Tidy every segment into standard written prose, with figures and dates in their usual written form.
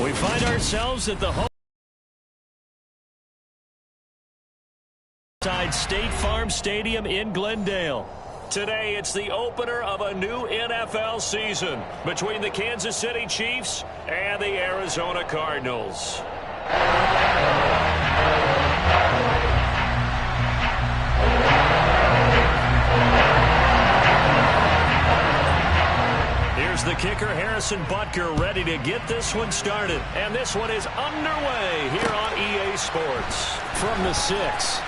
We find ourselves at the home side State Farm Stadium in Glendale. Today, it's the opener of a new NFL season between the Kansas City Chiefs and the Arizona Cardinals. Here's the kicker, Harrison Butker, ready to get this one started. And this one is underway here on EA Sports. From the 6.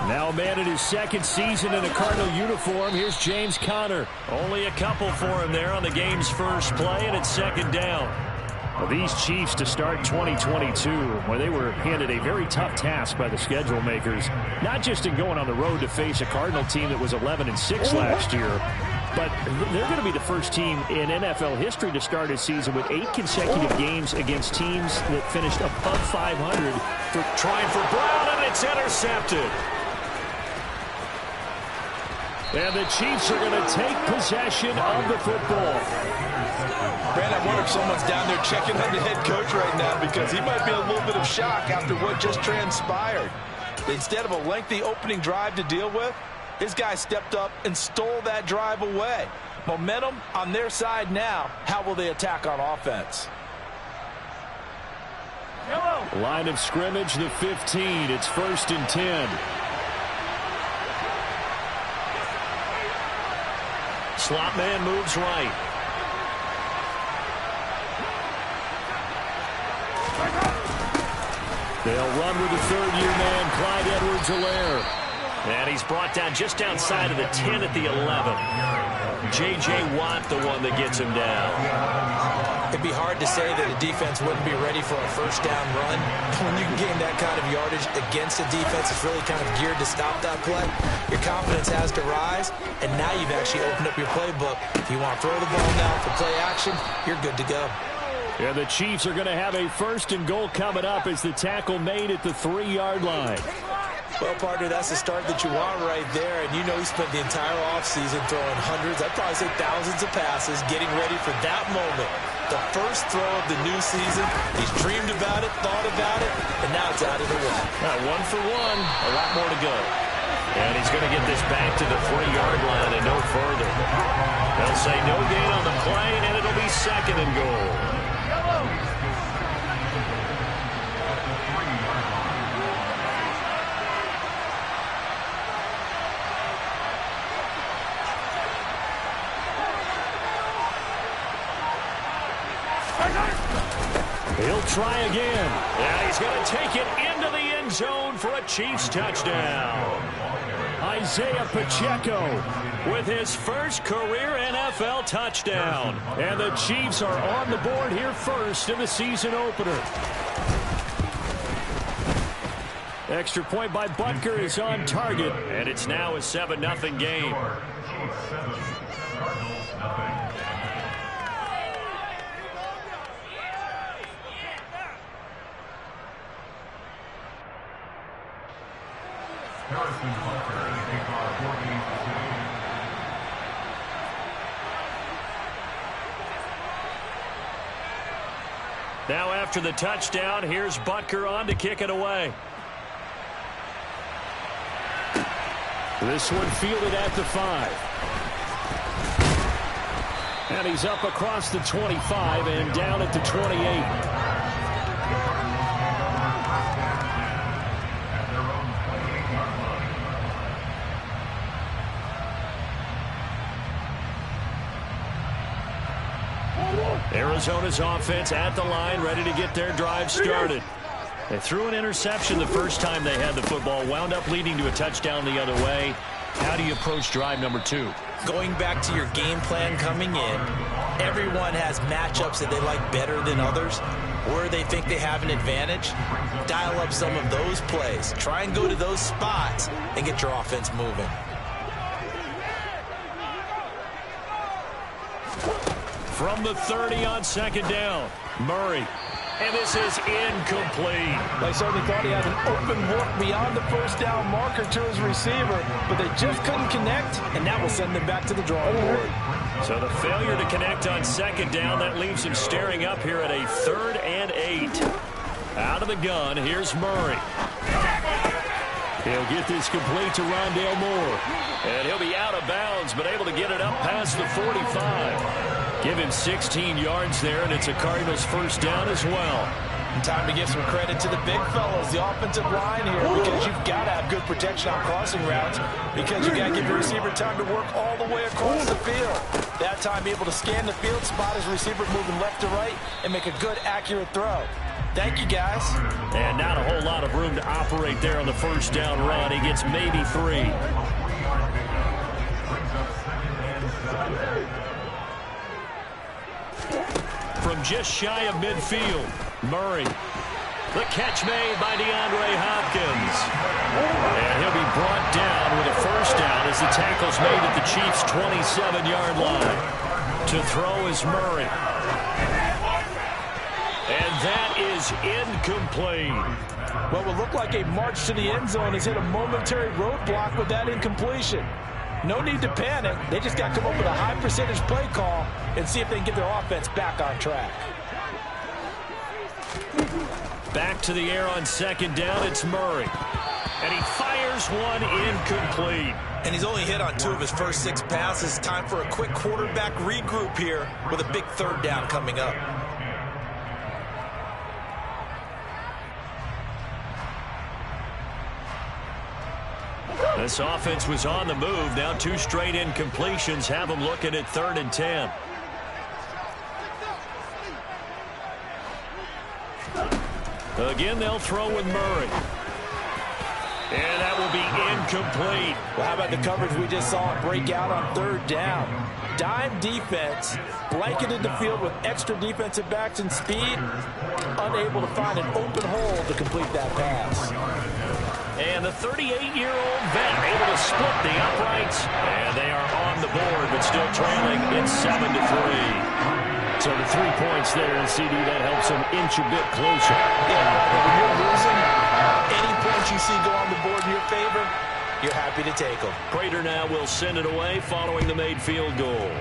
Now a man in his second season in a Cardinal uniform. Here's James Conner. Only a couple for him there on the game's first play, and it's second down. Well, these Chiefs to start 2022, where they were handed a very tough task by the schedule makers, not just in going on the road to face a Cardinal team that was 11-6 last year, but they're going to be the first team in NFL history to start a season with 8 consecutive games against teams that finished above 500. Trying for Brown, and it's intercepted. And the Chiefs are going to take possession of the football. Brandon, I wonder if someone's down there checking on the head coach right now, because he might be a little bit of shock after what just transpired. Instead of a lengthy opening drive to deal with, his guy stepped up and stole that drive away. Momentum on their side now. How will they attack on offense? Line of scrimmage, the 15. It's 1st and 10. Slot man moves right. They'll run with the third-year man, Clyde Edwards-Helaire. And he's brought down just outside of the 10 at the 11. J.J. Watt, the one that gets him down. It'd be hard to say that a defense wouldn't be ready for a first down run. When you can gain that kind of yardage against a defense that's really kind of geared to stop that play, your confidence has to rise, and now you've actually opened up your playbook. If you want to throw the ball now for play action, you're good to go. Yeah, the Chiefs are going to have a 1st and goal coming up as the tackle made at the 3-yard line. Well, partner, that's the start that you want right there. And you know he spent the entire offseason throwing hundreds, I'd probably say thousands of passes, getting ready for that moment. The first throw of the new season. He's dreamed about it, thought about it, and now it's out of the way. 1 for 1, a lot more to go. And he's going to get this back to the 3-yard line and no further. They'll say no gain on the play, and it'll be 2nd and goal. He'll try again. And he's going to take it into the end zone for a Chiefs touchdown. Isaiah Pacheco with his first career NFL touchdown. And the Chiefs are on the board here first in the season opener. Extra point by Butker is on target. And it's now a 7-0 game. Now after the touchdown, here's Butker on to kick it away. This one fielded at the 5. And he's up across the 25 and down at the 28. Arizona's offense at the line, ready to get their drive started. They threw an interception the first time they had the football, wound up leading to a touchdown the other way. How do you approach drive number 2? Going back to your game plan coming in, everyone has matchups that they like better than others, where they think they have an advantage. Dial up some of those plays. Try and go to those spots and get your offense moving. From the 30 on second down, Murray. And this is incomplete. They certainly thought he had an open look beyond the first down marker to his receiver, but they just couldn't connect, and that will send them back to the drawing board. So the failure to connect on second down, that leaves him staring up here at a 3rd and 8. Out of the gun, here's Murray. He'll get this complete to Rondale Moore. And he'll be out of bounds, but able to get it up past the 45. Give him 16 yards there, and it's a Cardinals first down as well. And time to give some credit to the big fellas, the offensive line here, because you've got to have good protection on crossing routes, because you've got to give your receiver time to work all the way across the field. That time able to scan the field, spot his receiver moving left to right, and make a good, accurate throw. Thank you, guys. And not a whole lot of room to operate there on the first down run. He gets maybe 3. From just shy of midfield, Murray. The catch made by DeAndre Hopkins. And he'll be brought down with a first down as the tackle's made at the Chiefs' 27-yard line. To throw is Murray. And that is incomplete. What will look like a march to the end zone has hit a momentary roadblock with that incompletion. No need to panic. They just got to come up with a high percentage play call and see if they can get their offense back on track. Back to the air on second down, it's Murray. And he fires one incomplete. And he's only hit on 2 of his first 6 passes. Time for a quick quarterback regroup here with a big 3rd down coming up. This offense was on the move. Now 2 straight incompletions have them looking at 3rd and 10. Again, they'll throw with Murray. And that will be incomplete. Well, how about the coverage we just saw break out on 3rd down? Dime defense, blanketed the field with extra defensive backs and speed, unable to find an open hole to complete that pass. And the 38-year-old vet able to split the uprights. And they are on the board, but still trailing. It's 7-3. So the 3 points there, and CD, that helps them inch a bit closer. Yeah, when you're losing, any points you see go on the board in your favor, you're happy to take them. Prater now will send it away following the made field goal.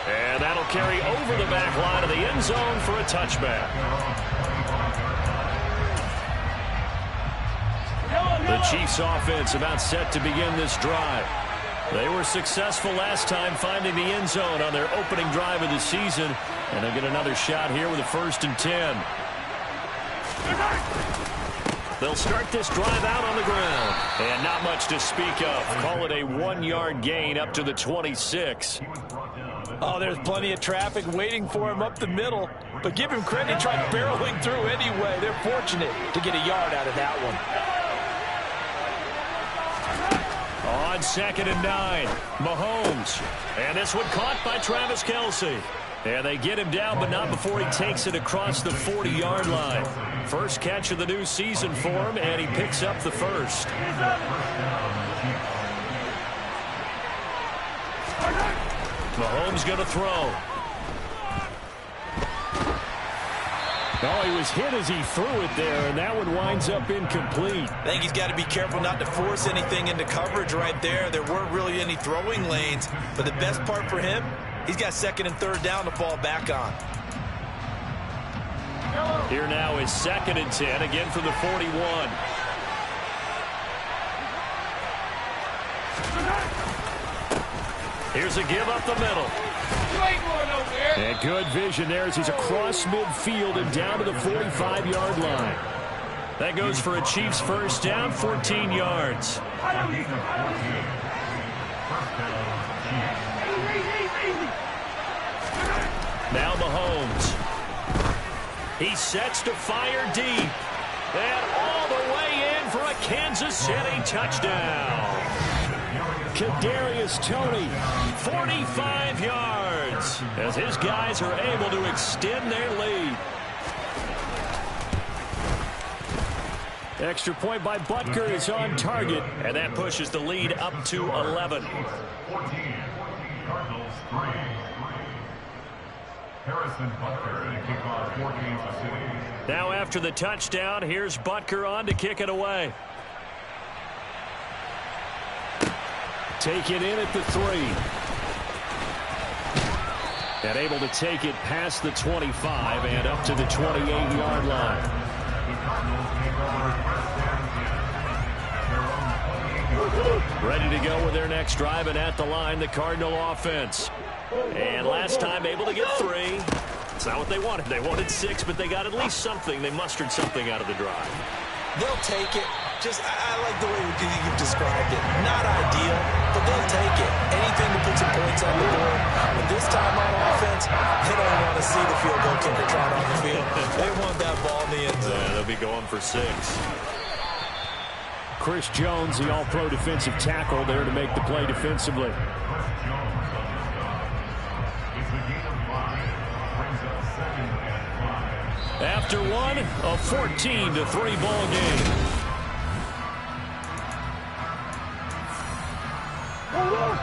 And that'll carry over the back line of the end zone for a touchback. The Chiefs offense about set to begin this drive. They were successful last time finding the end zone on their opening drive of the season. And they'll get another shot here with a 1st and 10. They'll start this drive out on the ground. And not much to speak of. Call it a 1-yard gain up to the 26. Oh, there's plenty of traffic waiting for him up the middle. But give him credit, he tried barreling through anyway. They're fortunate to get a yard out of that one. On 2nd and 9, Mahomes. And this one caught by Travis Kelce. And they get him down, but not before he takes it across the 40-yard line. First catch of the new season for him, and he picks up the first. Mahomes going to throw. Oh, he was hit as he threw it there, and that one winds up incomplete. I think he's got to be careful not to force anything into coverage right there. There weren't really any throwing lanes, but the best part for him, he's got 2nd and 3rd down to fall back on. Here now is 2nd and 10, again from the 41. Here's a give up the middle. And good vision there as he's across midfield and down to the 45-yard line. That goes for a Chiefs first down, 14 yards. Now Mahomes. He sets to fire deep. And all the way in for a Kansas City touchdown. Kadarius Toney, 45 yards, as his guys are able to extend their lead. Extra point by Butker is on target, and that pushes the lead up to 11. 14, Cardinals 3. Harrison Butker and a kickoff for Kansas City. Now after the touchdown, here's Butker on to kick it away. Take it in at the 3. And able to take it past the 25 and up to the 28-yard line. Ready to go with their next drive, and at the line, the Cardinal offense. And last time able to get 3. It's not what they wanted. They wanted 6, but they got at least something. They mustered something out of the drive. They'll take it. I like the way you've described it. Not ideal, but they'll take it. Anything to put some points on the board. But this time on offense, they don't want to see the field goal kicker trot on the field. They want that ball in the end zone. Yeah, they'll be going for 6. Chris Jones, the all-pro defensive tackle, there to make the play defensively. After one, a 14-3 ball game.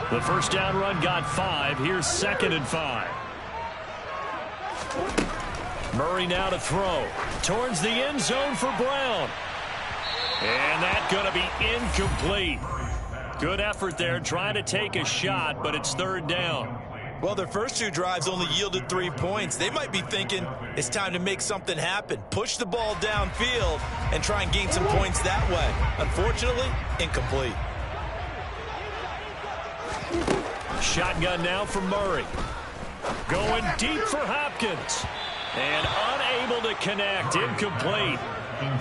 The first down run got 5. Here's 2nd and 5. Murray now to throw. Towards the end zone for Brown. And that's going to be incomplete. Good effort there, trying to take a shot, but it's 3rd down. Well, their first 2 drives only yielded 3 points. They might be thinking it's time to make something happen. Push the ball downfield and try and gain some points that way. Unfortunately, incomplete. Shotgun now for Murray. Going deep for Hopkins. And unable to connect. Incomplete.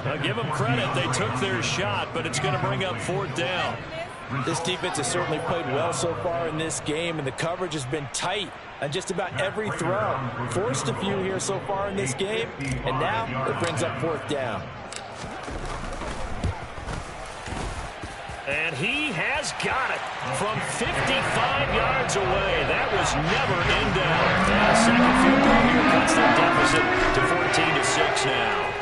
I'll give them credit. They took their shot, but it's going to bring up 4th down. This defense has certainly played well so far in this game, and the coverage has been tight on just about every throw. Forced a few here so far in this game, and now it brings up 4th down. And he has got it from 55 yards away. That was never in doubt. And a second field goal here cuts their deficit to 14-6 now.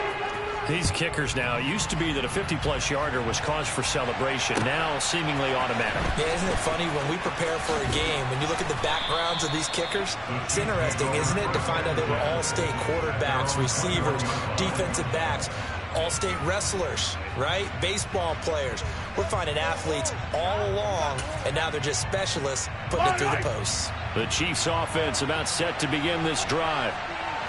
These kickers now, it used to be that a 50-plus yarder was cause for celebration. Now seemingly automatic. Yeah, isn't it funny when we prepare for a game, when you look at the backgrounds of these kickers, it's interesting, isn't it, to find out they were all-state quarterbacks, receivers, defensive backs, all-state wrestlers, right? Baseball players. We're finding athletes all along, and now they're just specialists putting it through the posts. The Chiefs offense about set to begin this drive.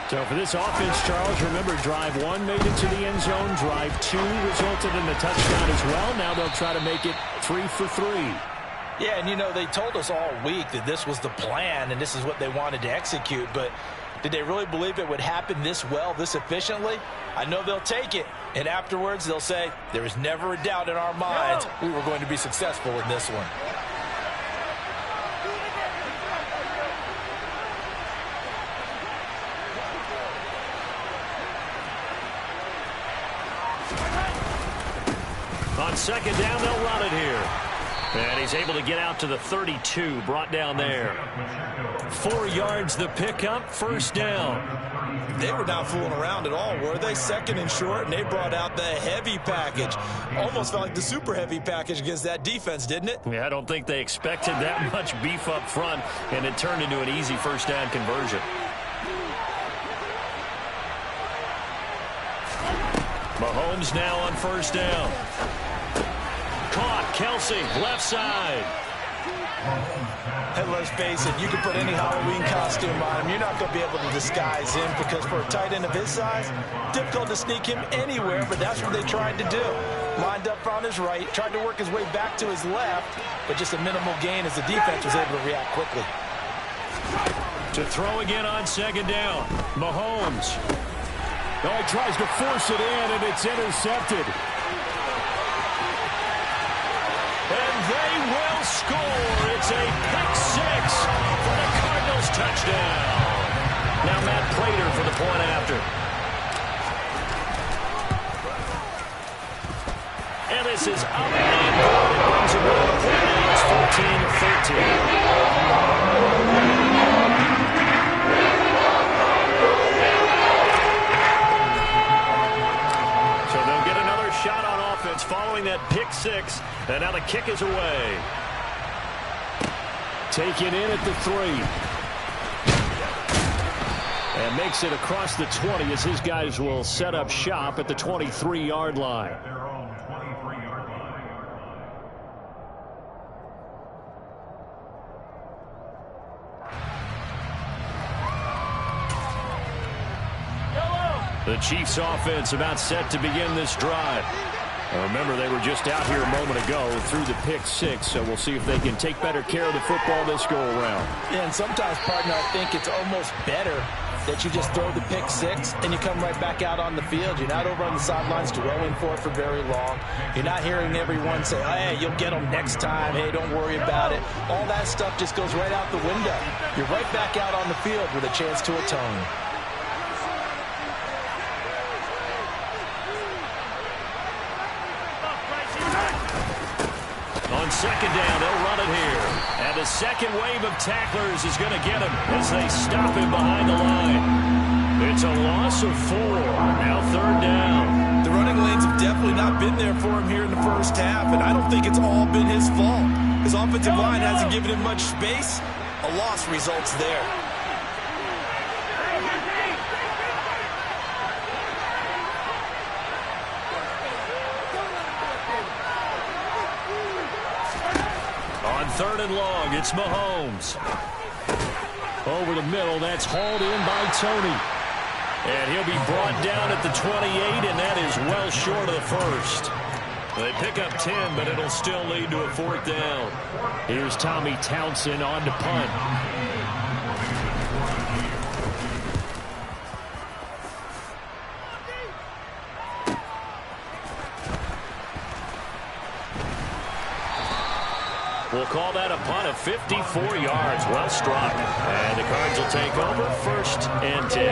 So for this offense, Charles, remember drive 1 made it to the end zone. Drive 2 resulted in a touchdown as well. Now they'll try to make it 3 for 3. Yeah, and you know, they told us all week that this was the plan and this is what they wanted to execute, but did they really believe it would happen this well, this efficiently? I know they'll take it, and afterwards they'll say, there was never a doubt in our minds we were going to be successful in this one. On 2nd down, they'll run it here. And he's able to get out to the 32, brought down there. 4 yards the pickup, 1st down. They were not fooling around at all, were they? 2nd and short, and they brought out the heavy package. Almost felt like the super heavy package against that defense, didn't it? Yeah, I don't think they expected that much beef up front, and it turned into an easy 1st down conversion. Mahomes now on 1st down. Caught, Kelsey, left side. And let's face it, you can put any Halloween costume on him. You're not going to be able to disguise him because for a tight end of his size, difficult to sneak him anywhere, but that's what they tried to do. Lined up on his right, tried to work his way back to his left, but just a minimal gain as the defense was able to react quickly. To throw again on 2nd down. Mahomes. Oh, he tries to force it in, and it's intercepted. And they will score. It's a pick-6 for the Cardinals touchdown. Now Matt Prater for the point after. And this is up and good. It brings him to the point. Now it's 14-13. So they'll get another shot on offense following that pick six. And now the kick is away. Taken in at the 3. And makes it across the 20 as his guys will set up shop at the 23-yard line. Their own 23-yard line. The Chiefs offense about set to begin this drive. Remember, they were just out here a moment ago through the pick six, so we'll see if they can take better care of the football this go-around. Yeah, and sometimes, partner, I think it's almost better that you just throw the pick six and you come right back out on the field. You're not over on the sidelines dwelling for very long. You're not hearing everyone say, hey, you'll get them next time. Hey, don't worry about it. All that stuff just goes right out the window. You're right back out on the field with a chance to atone. On second down, they'll run it here. And the second wave of tacklers is going to get him as they stop him behind the line. It's a loss of 4. Now third down. The running lanes have definitely not been there for him here in the first half, and I don't think it's all been his fault. His offensive line hasn't given him much space. A loss results there. Third and long, it's Mahomes. Over the middle, that's hauled in by Tony. And he'll be brought down at the 28, and that is well short of the first. They pick up 10, but it'll still lead to a fourth down. Here's Tommy Townsend on to punt. We'll call that a punt of 54 yards. Well struck. And the Cards will take over first and 10.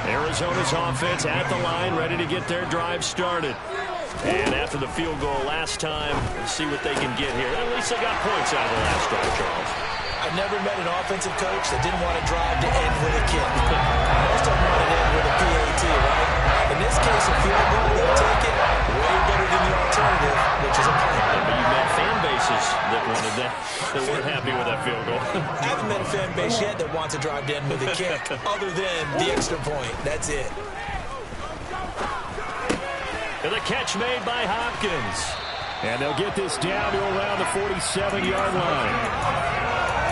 Arizona's offense at the line, ready to get their drive started. And after the field goal last time, we'll see what they can get here. At least they got points out of the last drive, Charles. I've never met an offensive coach that didn't want to drive to end with a kick. Most of them want to end with a PAT, right? In this case, a field goal, they'll take it way better than the alternative, which is a punt. But you've got fan bases that wanted that, that weren't happy with that field goal. I haven't met a fan base yet that wants to drive to end with a kick, other than the extra point. That's it. And the catch made by Hopkins. And they'll get this down to around the 47-yard line.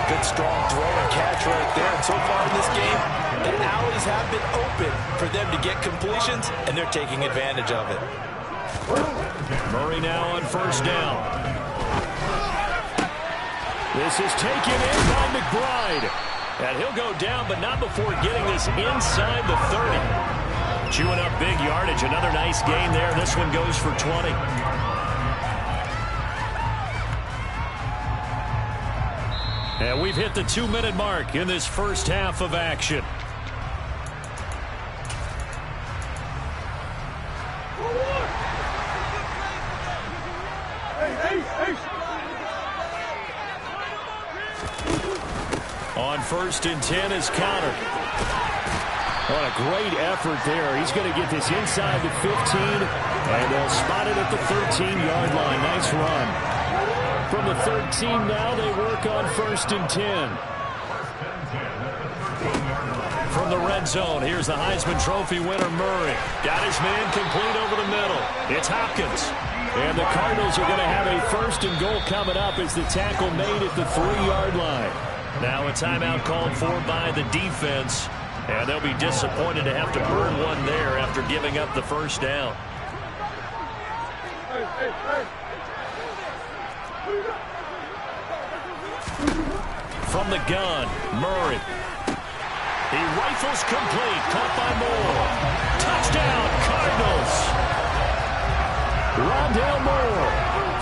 Good, strong throw and catch right there. And so far in this game, the alleys have been open for them to get completions, and they're taking advantage of it. Murray now on first down. This is taken in by McBride. And he'll go down, but not before getting this inside the 30. Chewing up big yardage. Another nice gain there. This one goes for 20. And we've hit the 2-minute mark in this first half of action. On first and 10 is Conner. What a great effort there. He's going to get this inside the 15, and they'll spot it at the 13-yard line. Nice run. From the 13 now, they work on first and 10. From the red zone, here's the Heisman Trophy winner, Murray. Got his man complete over the middle. It's Hopkins. And the Cardinals are going to have a first and goal coming up as the tackle made at the 3-yard line. Now a timeout called for by the defense. And they'll be disappointed to have to burn one there after giving up the first down. From the gun, Murray. He rifles complete, caught by Moore. Touchdown, Cardinals. Rondale Moore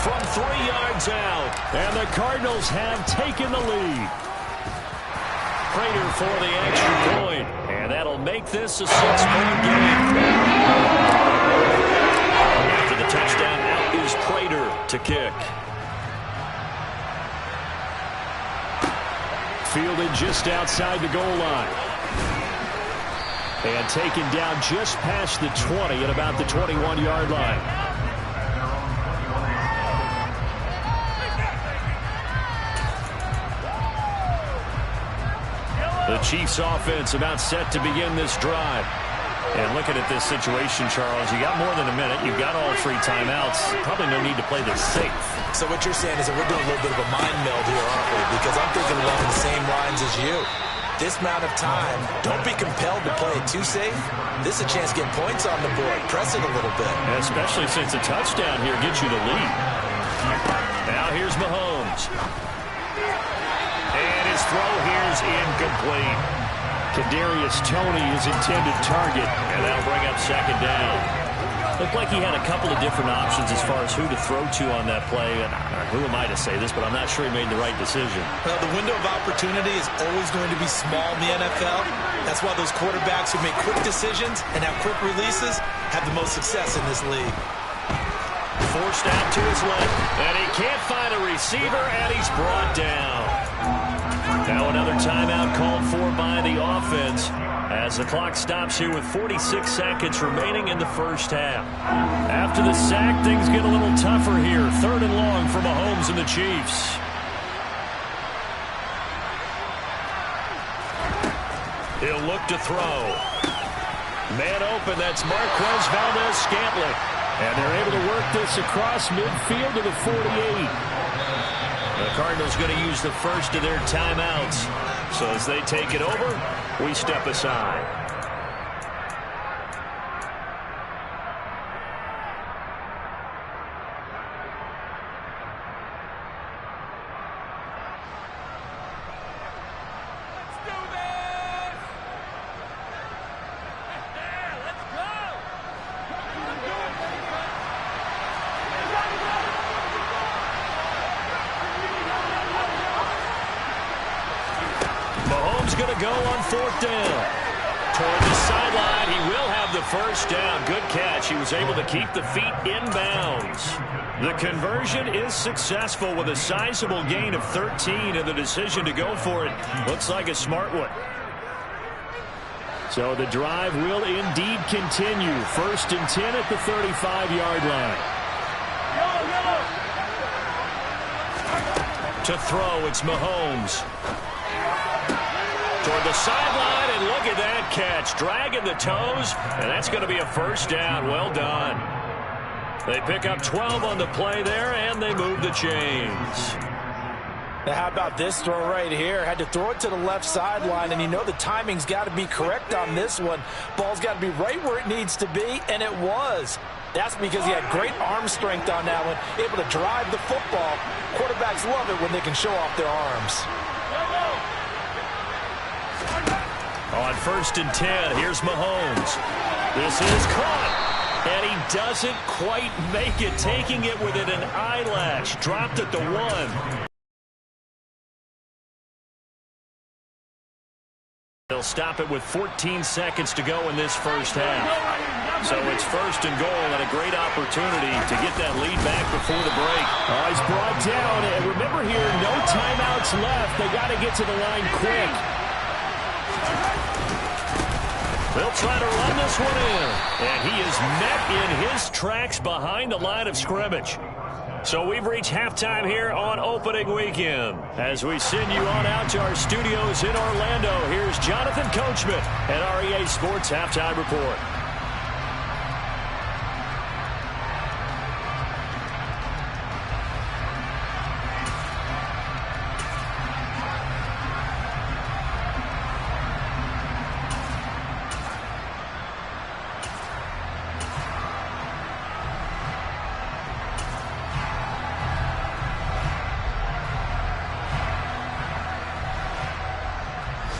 from 3 yards out. And the Cardinals have taken the lead. Prater for the extra point. And that'll make this a 6-point game. After the touchdown, out to kick. Fielded just outside the goal line. And taken down just past the 20 at about the 21-yard line. The Chiefs offense about set to begin this drive. And looking at this situation, Charles, you got more than a minute. You've got all 3 timeouts. Probably no need to play this safe. So what you're saying is that we're doing a little bit of a mind meld here, aren't we? Because I'm thinking along the same lines as you. This amount of time, don't be compelled to play it too safe. This is a chance to get points on the board. Press it a little bit. Especially since a touchdown here gets you the lead. Now here's Mahomes. And his throw here is incomplete. Kadarius Toney is intended target, and that'll bring up second down. Looked like he had a couple of different options as far as who to throw to on that play. And who am I to say this, but I'm not sure he made the right decision. Well, the window of opportunity is always going to be small in the NFL. That's why those quarterbacks who make quick decisions and have quick releases have the most success in this league. Forced out to his left, and he can't find a receiver, and he's brought down. Now another timeout called for by the offense as the clock stops here with 46 seconds remaining in the first half. After the sack, things get a little tougher here. 3rd and long for Mahomes and the Chiefs. He'll look to throw. Man open, that's Marquez Valdes-Scantling. And they're able to work this across midfield to the 48. The Cardinals going to use the first of their timeouts. So as they take it over, we step aside. Going to go on 4th down. Toward the sideline, he will have the first down. Good catch. He was able to keep the feet in bounds. The conversion is successful with a sizable gain of 13, and the decision to go for it looks like a smart one. So the drive will indeed continue. 1st and 10 at the 35-yard line. To throw, it's Mahomes. Toward the sideline, and look at that catch. Dragging the toes, and that's going to be a first down. Well done. They pick up 12 on the play there, and they move the chains. Now how about this throw right here? Had to throw it to the left sideline, and you know the timing's got to be correct on this one. Ball's got to be right where it needs to be, and it was. That's because he had great arm strength on that one, able to drive the football. Quarterbacks love it when they can show off their arms. On 1st and 10, here's Mahomes. This is caught, and he doesn't quite make it, taking it within an eyelash. Dropped at the 1. They'll stop it with 14 seconds to go in this first half. So it's 1st and goal, and a great opportunity to get that lead back before the break. Oh, he's brought down, and remember here, no timeouts left. They got to get to the line quick. They'll try to run this one in, and he is met in his tracks behind the line of scrimmage. So we've reached halftime here on opening weekend. As we send you on out to our studios in Orlando, here's Jonathan Coachman at REA Sports Halftime Report.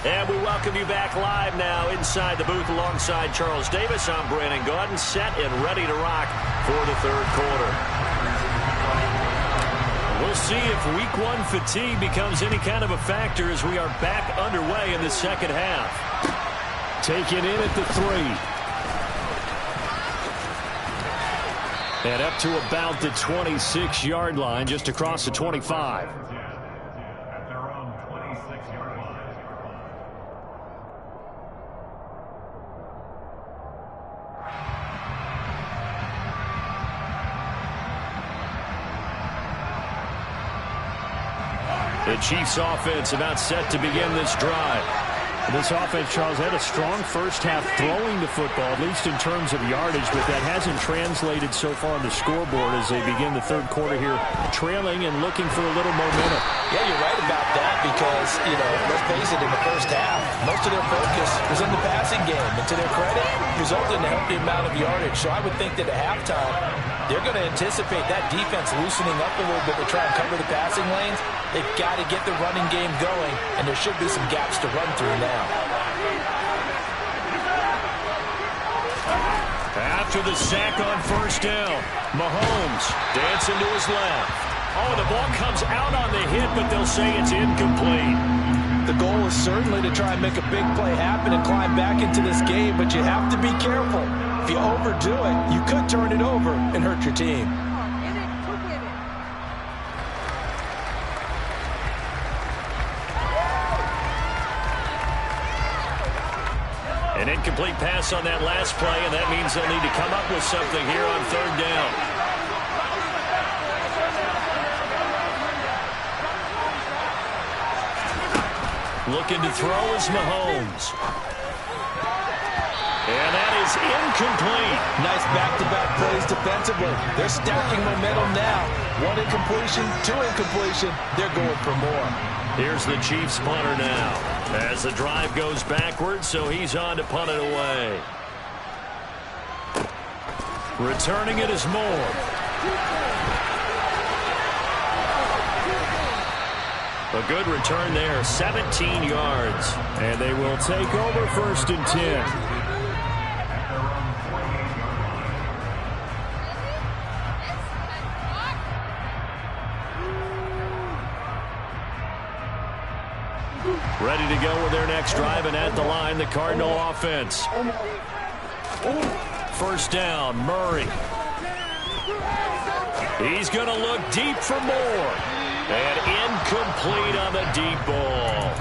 And we welcome you back live now inside the booth alongside Charles Davis. I'm Brandon Gaudin, set and ready to rock for the 3rd quarter. We'll see if week 1 fatigue becomes any kind of a factor as we are back underway in the second half. Taken in at the 3. And up to about the 26-yard line, just across the 25. At their own 26-yard line. The Chiefs offense about set to begin this drive. This offense, Charles, had a strong first half throwing the football, at least in terms of yardage, but that hasn't translated so far on the scoreboard as they begin the third quarter here, trailing and looking for a little momentum. Yeah, you're right about that because, let's face it, in the first half, most of their focus was in the passing game. And to their credit, resulted in a healthy amount of yardage. So I would think that at halftime, they're going to anticipate that defense loosening up a little bit to try and cover the passing lanes. They've got to get the running game going, and there should be some gaps to run through now. After the sack on first down, Mahomes dancing to his left. Oh, the ball comes out on the hit, but they'll say it's incomplete. The goal is certainly to try and make a big play happen and climb back into this game, but you have to be careful. If you overdo it, you could turn it over and hurt your team. An incomplete pass on that last play, and that means they'll need to come up with something here on third down. Looking to throw is Mahomes. And that is incomplete. Nice back-to-back plays defensively. They're stacking momentum now. One incompletion, two incompletion. They're going for more. Here's the Chiefs punter now. As the drive goes backwards, so he's on to punt it away. Returning it is Moore. A good return there, 17 yards. And they will take over first and 10. Ready to go with their next drive, and at the line, the Cardinal offense. First down, Murray. He's going to look deep for more. And incomplete on the deep ball.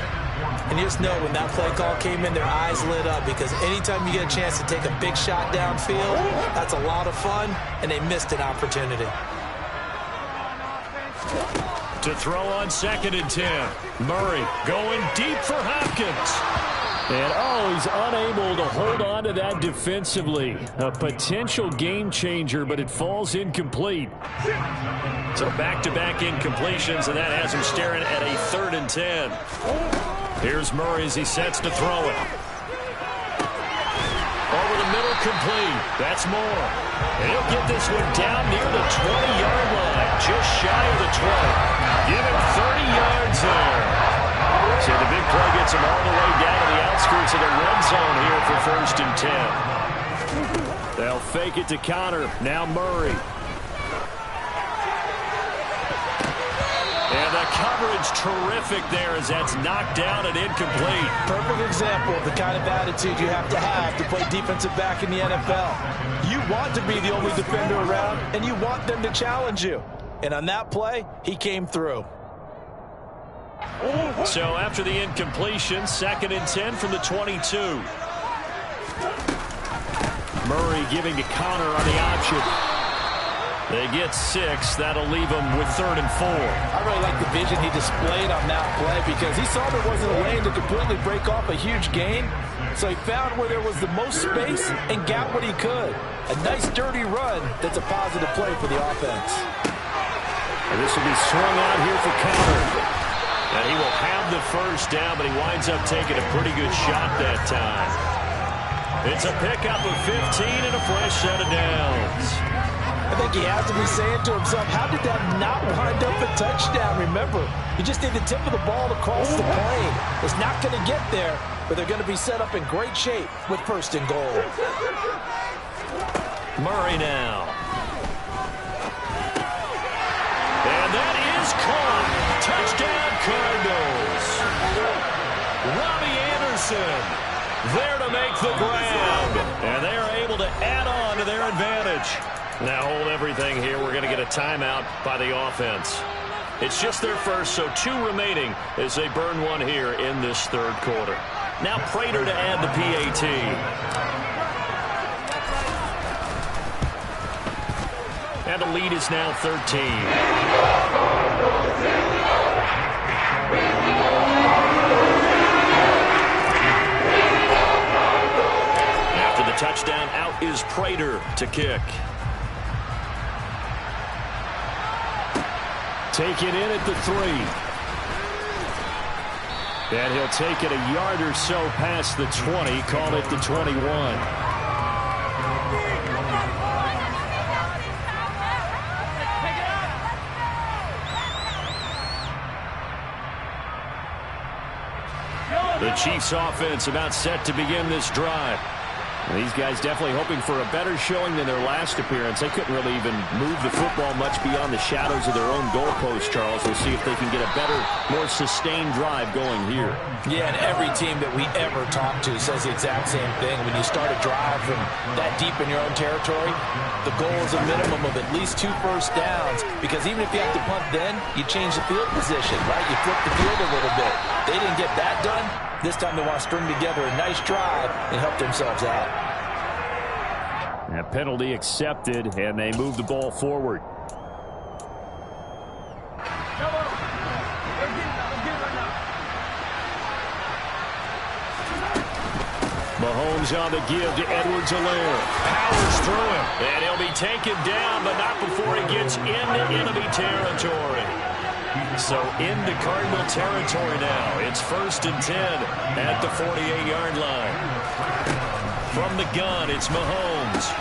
And you just know when that play call came in, their eyes lit up because anytime you get a chance to take a big shot downfield, that's a lot of fun, and they missed an opportunity. To throw on second and 10. Murray going deep for Hopkins. And, he's unable to hold on to that defensively. A potential game changer, but it falls incomplete. So back-to-back incompletions, and that has him staring at a third and 10. Here's Murray as he sets to throw it. Over the middle, complete. That's Moore. And he'll get this one down near the 20-yard line, just shy of the 20. Give him 30 yards there. So the big play gets him all the way down to the outskirts of the red zone here for first and 10. They'll fake it to counter. Now Murray. And the coverage terrific there as that's knocked down and incomplete. Perfect example of the kind of attitude you have to play defensive back in the NFL. You want to be the only defender around, and you want them to challenge you. And on that play, he came through. So after the incompletion, second and 10 from the 22. Murray giving to Connor on the option. They get 6. That'll leave them with third and 4. I really like the vision he displayed on that play because he saw there wasn't a lane to completely break off a huge gain. So he found where there was the most space and got what he could. A nice, dirty run that's a positive play for the offense. And this will be swung out here for Connor. And he will have the first down, but he winds up taking a pretty good shot that time. It's a pickup of 15 and a fresh set of downs. I think he has to be saying to himself, how did that not wind up a touchdown? Remember, you just need the tip of the ball to cross the plane. It's not going to get there, but they're going to be set up in great shape with first and goal. Murray now. And that is caught. Touchdown, Cardinals. Robbie Anderson there to make the grab. And they are able to add on to their advantage. Now hold everything here. We're going to get a timeout by the offense. It's just their first, so 2 remaining as they burn one here in this third quarter. Now Prater to add the PAT. And the lead is now 13. After the touchdown, out is Prater to kick. Take it in at the 3. And he'll take it a yard or so past the 20, call it the 21. The Chiefs offense about set to begin this drive. These guys definitely hoping for a better showing than their last appearance. They couldn't really even move the football much beyond the shadows of their own goalpost, Charles. We'll see if they can get a better, more sustained drive going here. Yeah, and every team that we ever talk to says the exact same thing. When you start a drive from that deep in your own territory, the goal is a minimum of at least 2 first downs, because even if you have to punt then, you change the field position, right? You flip the field a little bit. They didn't get that done. This time they want to string together a nice drive and help themselves out. A penalty accepted, and they move the ball forward. Mahomes on the give to Edwards-Helaire. Powers through him, and he'll be taken down, but not before he gets into enemy territory. So into Cardinal territory now. It's 1st and 10 at the 48-yard line. From the gun, it's Mahomes.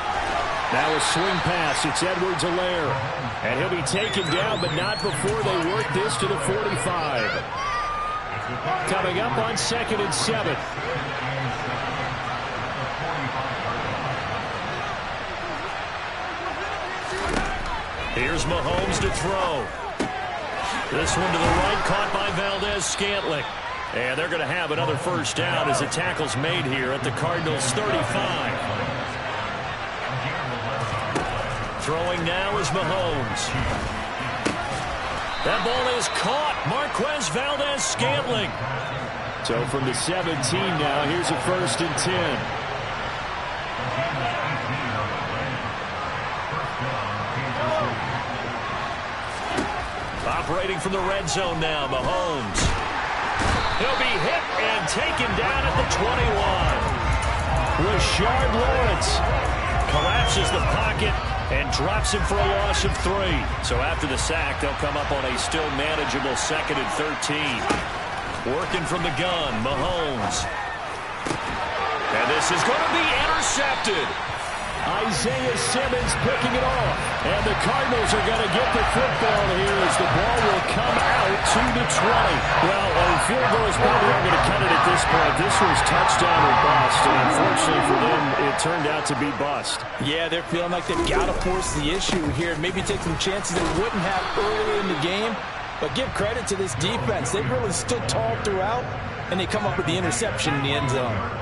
Now a swing pass. It's Edwards-Helaire. And he'll be taken down, but not before they work this to the 45. Coming up on 2nd and 7. Here's Mahomes to throw. This one to the right, caught by Valdez-Scantling. And they're going to have another first down as the tackle's made here at the Cardinals' 35. Throwing now is Mahomes. That ball is caught. Marquez Valdez-Scantling. So from the 17 now, here's a 1st and 10. Operating from the red zone now, Mahomes. He'll be hit and taken down at the 21. Rashard Lawrence collapses the pocket and drops him for a loss of 3. So after the sack, they'll come up on a still manageable 2nd and 13. Working from the gun, Mahomes. And this is going to be intercepted. Isaiah Simmons picking it off. And the Cardinals are going to get the football here as the ball will come out to the 20. Well, a field goal is probably not going to cut it at this point. This was touchdown or bust, and unfortunately for them, it turned out to be bust. Yeah, they're feeling like they've got to force the issue here and maybe take some chances they wouldn't have earlier in the game. But give credit to this defense. They've really stood tall throughout, and they come up with the interception in the end zone.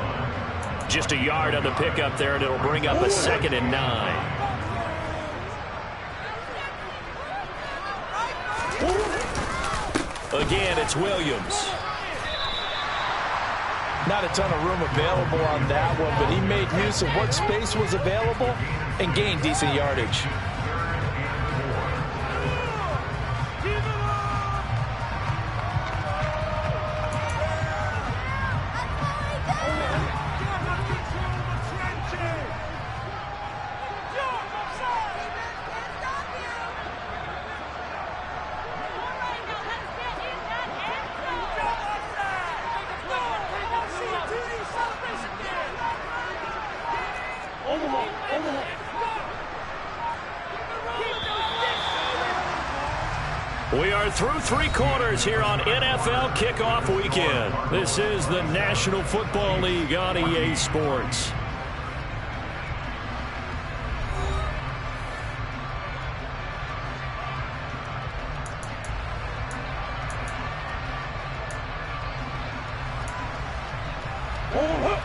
Just a yard on the pickup there, and it'll bring up a 2nd and 9. Again, it's Williams. Not a ton of room available on that one, but he made use of what space was available and gained decent yardage. We are through 3 quarters here on NFL Kickoff Weekend. This is the National Football League on EA Sports.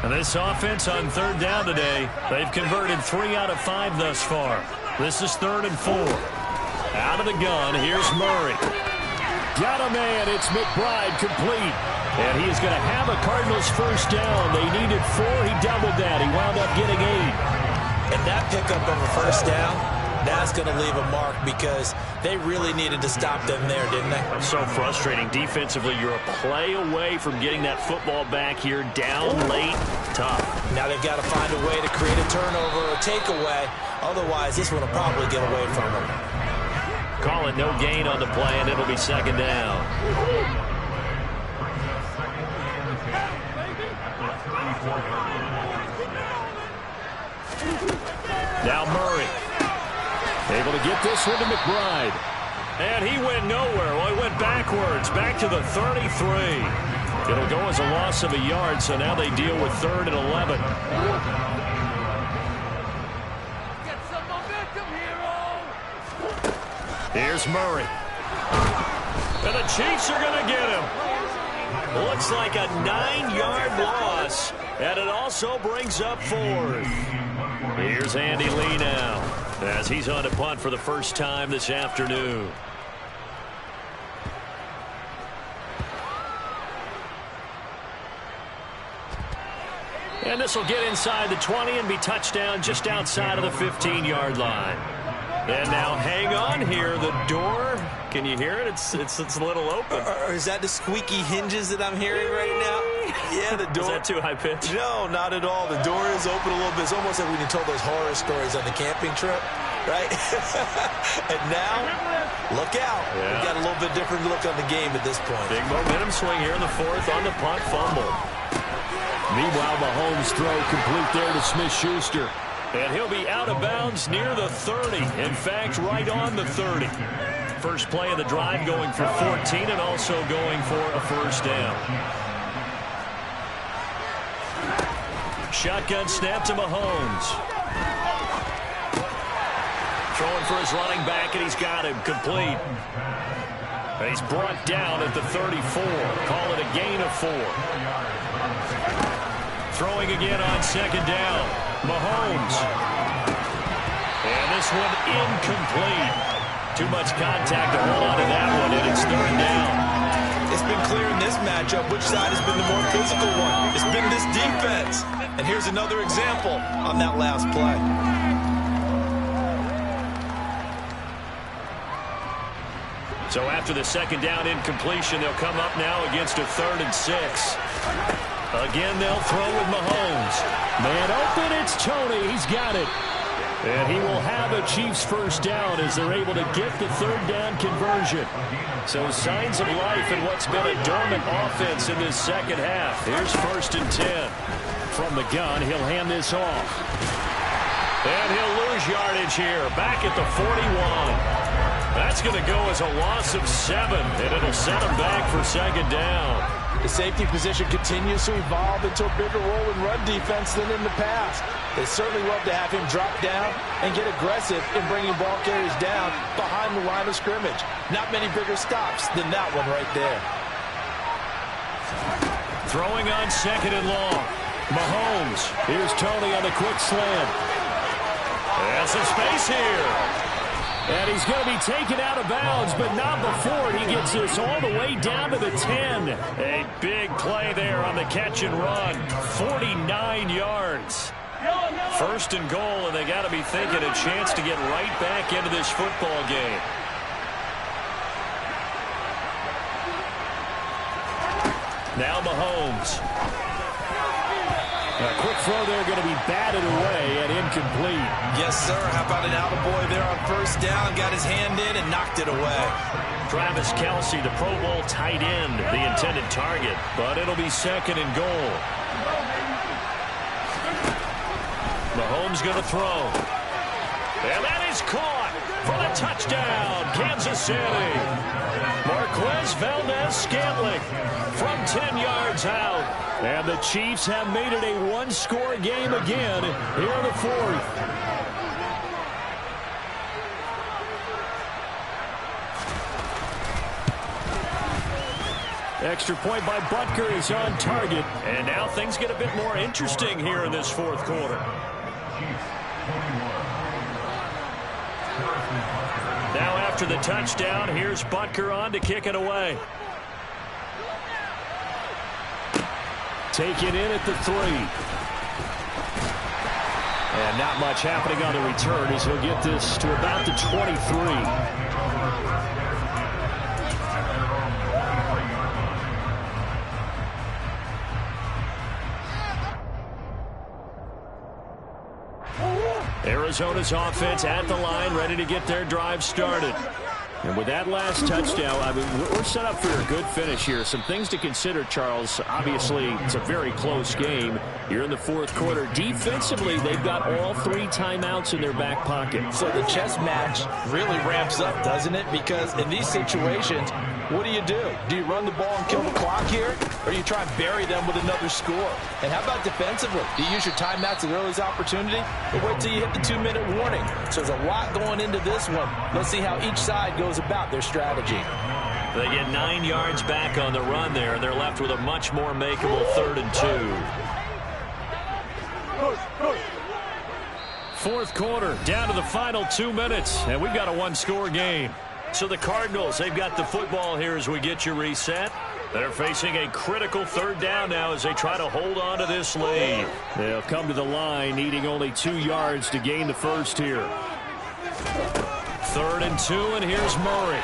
And this offense on 3rd down today, they've converted 3 out of 5 thus far. This is 3rd and 4. Out of the gun, here's Murray. Got a man, it's McBride, complete. And he is going to have a Cardinals first down. They needed 4, he doubled that. He wound up getting 8. And that pickup of a first down, that's going to leave a mark because they really needed to stop them there, didn't they? So frustrating. Defensively, you're a play away from getting that football back here. Down late, tough. Now they've got to find a way to create a turnover or takeaway. Otherwise, this one will probably get away from them. Call it no gain on the play, and it'll be 2nd down. Now Murray. Able to get this one to McBride. And he went nowhere. Well, he went backwards, back to the 33. It'll go as a loss of a yard, so now they deal with 3rd and 11. Get some momentum, hero! Here's Murray. And the Chiefs are going to get him. Looks like a 9-yard loss. And it also brings up 4th. Here's Andy Lee now, as he's on to punt for the first time this afternoon. And this will get inside the 20 and be touchdown just outside of the 15-yard line. And now hang on here. The door, can you hear it? It's a little open. Or is that the squeaky hinges that I'm hearing right now? Yeah, the door. Is that too high pitch? No, not at all. The door is open a little bit. It's almost like when you told those horror stories on the camping trip, right? And now, look out. Yeah. We've got a little bit different look on the game at this point. Big momentum swing here in the 4th on the punt fumble. Meanwhile, Mahomes' throw complete there to Smith-Schuster. And he'll be out of bounds near the 30. In fact, right on the 30. First play of the drive going for 14 and also going for a first down. Shotgun snap to Mahomes. Throwing for his running back, and he's got him complete. And he's brought down at the 34. Call it a gain of 4. Throwing again on 2nd down. Mahomes. And this one incomplete. Too much contact to hold on to that one, and it's 3rd down. It's been clear in this matchup which side has been the more physical one. It's been this defense. And here's another example on that last play. So after the 2nd down incompletion, they'll come up now against a 3rd and 6. Again, they'll throw with Mahomes. Man open, it's Tony. He's got it. And he will have a Chiefs first down as they're able to get the 3rd down conversion. So signs of life in what's been a dormant offense in this 2nd half. Here's 1st and 10. From the gun, he'll hand this off. And he'll lose yardage here. Back at the 41. That's going to go as a loss of 7. And it'll set him back for 2nd down. The safety position continues to evolve into a bigger role in run defense than in the past. They certainly love to have him drop down and get aggressive in bringing ball carriers down behind the line of scrimmage. Not many bigger stops than that one right there. Throwing on 2nd and long. Mahomes. Here's Tony on the quick slant. There's some space here. And he's going to be taken out of bounds, but not before he gets this all the way down to the 10. A big play there on the catch and run. 49 yards. 1st and goal, and they got to be thinking a chance to get right back into this football game. Now Mahomes. A quick throw there going to be batted away and incomplete. Yes, sir. How about an attaboy there on 1st down? Got his hand in and knocked it away. Travis Kelce, the Pro Bowl tight end, the intended target. But it'll be 2nd and goal. Mahomes going to throw. And that is caught for the touchdown, Kansas City. Marquez Valdez-Scantling from 10 yards out. And the Chiefs have made it a one-score game again here in the 4th. Extra point by Butker is on target. And now things get a bit more interesting here in this 4th quarter. after the touchdown. Here's Butker on to kick it away. Taken in at the 3. And not much happening on the return as he'll get this to about the 23. Arizona's offense at the line, ready to get their drive started. And with that last touchdown, I mean, we're set up for a good finish here. Some things to consider, Charles. Obviously, it's a very close game. You're in the fourth quarter. Defensively, they've got all 3 timeouts in their back pocket. So the chess match really ramps up, doesn't it? Because in these situations, what do? Do you run the ball and kill the clock here? Or you try and bury them with another score? And how about defensively? Do you use your timeouts at the earliest opportunity? Or wait till you hit the 2-minute warning? So there's a lot going into this one. Let's see how each side goes about their strategy. They get 9 yards back on the run there. They're left with a much more makeable 3rd and 2. Fourth quarter, down to the final 2 minutes, and we've got a 1-score game. So the Cardinals, they've got the football here as we get you reset. They're facing a critical 3rd down now as they try to hold on to this lead. They'll come to the line needing only 2 yards to gain the first here. 3rd and 2, and here's Murray.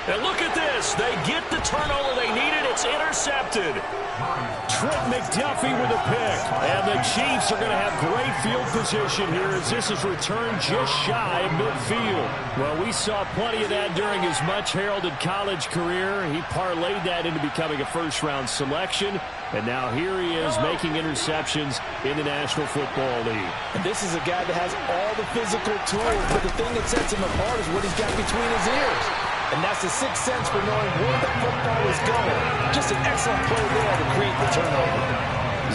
And look at this. They get the turnover they needed. It's intercepted. Trent McDuffie with a pick. And the Chiefs are going to have great field position here as this is returned just shy of midfield. Well, we saw plenty of that during his much-heralded college career. He parlayed that into becoming a first-round selection. And now here he is making interceptions in the National Football League. And this is a guy that has all the physical tools, but the thing that sets him apart is what he's got between his ears. And that's the sixth sense for knowing where the football is going. Just an excellent play there to create the turnover.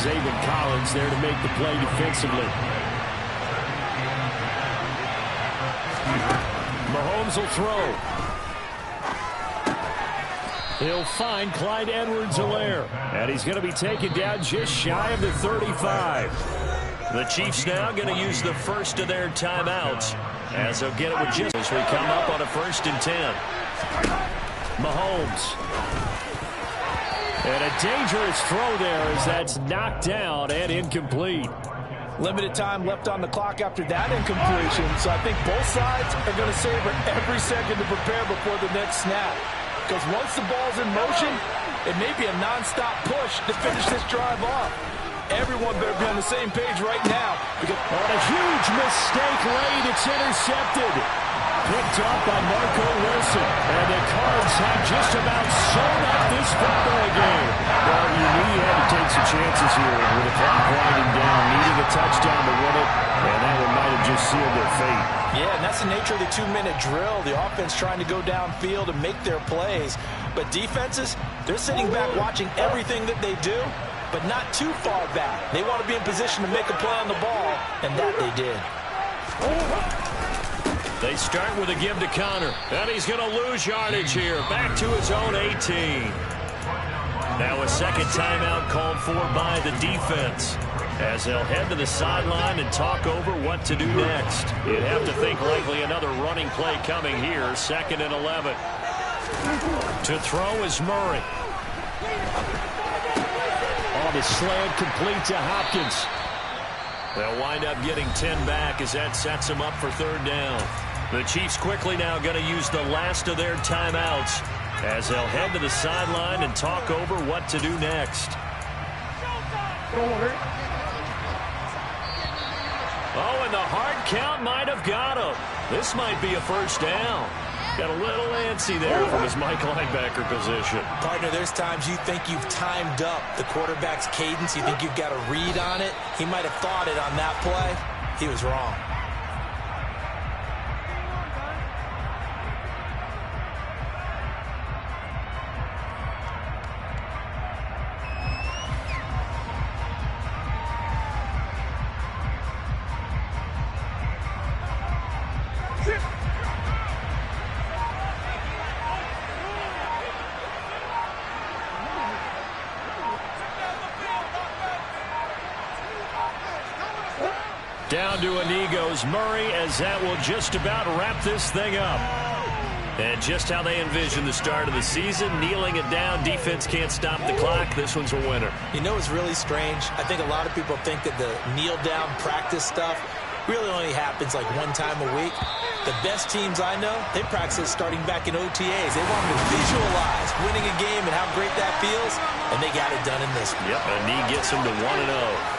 Zaven Collins there to make the play defensively. Mahomes will throw. He'll find Clyde Edwards-Helaire. And he's going to be taken down just shy of the 35. The Chiefs now going to use the first of their timeouts as they'll get it with just as we come up on a 1st and 10. Mahomes. And a dangerous throw there as that's knocked down and incomplete. Limited time left on the clock after that incompletion, so I think both sides are going to savor every second to prepare before the next snap. Because once the ball's in motion, it may be a non-stop push to finish this drive off. Everyone better be on the same page right now. On a huge mistake late, it's intercepted. Picked up by Marco Wilson. And the Cards have just about sewn up this football game. Well, you knew you had to take some chances here with the clock winding down, needing a touchdown to win it, and that one might have just sealed their fate. Yeah, and that's the nature of the 2-minute drill. The offense trying to go downfield and make their plays. But defenses, they're sitting back watching everything that they do, but not too far back. They want to be in position to make a play on the ball, and that they did. They start with a give to Connor, and he's going to lose yardage here. Back to his own 18. Now a second timeout called for by the defense as they'll head to the sideline and talk over what to do next. You'd have to think likely another running play coming here. 2nd and 11. To throw is Murray. On the slant, complete to Hopkins. They'll wind up getting 10 back as that sets them up for 3rd down. The Chiefs quickly now going to use the last of their timeouts as they'll head to the sideline and talk over what to do next. Oh, and the hard count might have got him. This might be a 1st down. Got a little antsy there from his Mike linebacker position. Partner, there's times you think you've timed up the quarterback's cadence. You think you've got a read on it. He might have thought it on that play. He was wrong. Down to a knee goes Murray, as that will just about wrap this thing up. And just how they envision the start of the season, kneeling it down, defense can't stop the clock. This one's a winner. You know what's really strange? I think a lot of people think that the kneel-down practice stuff really only happens like one time a week. The best teams I know, they practice starting back in OTAs. They want to visualize winning a game and how great that feels, and they got it done in this one. Yep, a knee gets them to 1-0.